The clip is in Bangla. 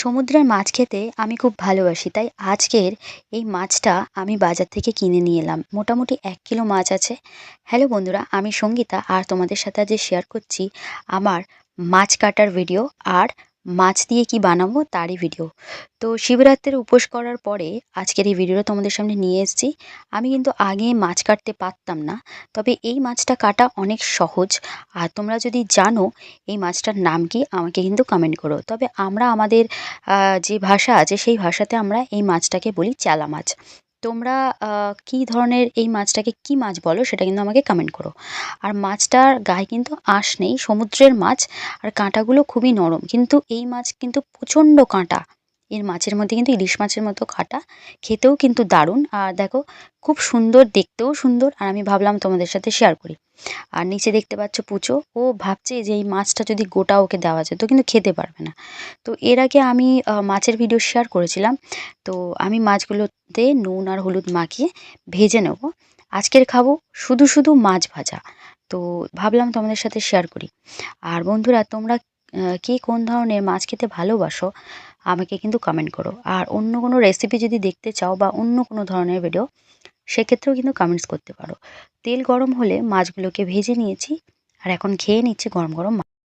সমুদ্রের মাছ খেতে আমি খুব ভালোবাসি। তাই আজকের এই মাছটা আমি বাজার থেকে কিনে নিয়ে এলাম। মোটামুটি ১ কিলো মাছ আছে। হ্যালো বন্ধুরা, আমি সঙ্গীতা আর তোমাদের সাথে আজ শেয়ার করছি আমার মাছ কাটার ভিডিও আর মাছ দিয়ে কি বানাবো তারই ভিডিও। তো শিবরাত্রির উপোস করার পরে আজকের এই ভিডিওটা তোমাদের সামনে নিয়ে এসেছি। আমি কিন্তু আগে মাছ কাটতে পারতাম না। তবে এই মাছটা কাটা অনেক সহজ। আর তোমরা যদি জানো এই মাছটার নাম কি আমাকে কিন্তু কমেন্ট করো। তবে আমরা আমাদের যে ভাষা আছে সেই ভাষাতে আমরা এই মাছটাকে বলি চালা মাছ। তোমরা কী ধরনের এই মাছটাকে কী মাছ বলো সেটা কিন্তু আমাকে কমেন্ট করো। আর মাছটার গায়ে কিন্তু আঁশ নেই, সমুদ্রের মাছ আর কাঁটাগুলো খুবই নরম। কিন্তু এই মাছ কিন্তু প্রচণ্ড কাঁটা। এর মাছের মধ্যে কিন্তু ইলিশ মাছের মতো কাঁটা, খেতেও কিন্তু দারুণ। আর দেখো খুব সুন্দর, দেখতেও সুন্দর। আর আমি ভাবলাম তোমাদের সাথে শেয়ার করি। আর নিচে দেখতে পাচ্ছ পুচো, ও ভাবছে যে এই মাছটা যদি গোটা ওকে দেওয়া যেত, কিন্তু খেতে পারবে না। তো এর আগে আমি মাছের ভিডিও শেয়ার করেছিলাম। তো আমি মাছগুলোতে নুন আর হলুদ মাখিয়ে ভেজে নেব। আজকের খাবো শুধু শুধু মাছ ভাজা। তো ভাবলাম তোমাদের সাথে শেয়ার করি। আর বন্ধুরা, তোমরা কে কোন ধরনের মাছ খেতে ভালোবাসো আমাকে কিন্তু কমেন্ট করো। আর অন্য কোনো রেসিপি যদি দেখতে চাও বা অন্য কোনো ধরনের ভিডিও, সেক্ষেত্রেও কিন্তু কমেন্টস করতে পারো। তেল গরম হলে মাছগুলোকে ভেজে নিয়েছি আর এখন খেয়ে নিচ্ছি গরম গরম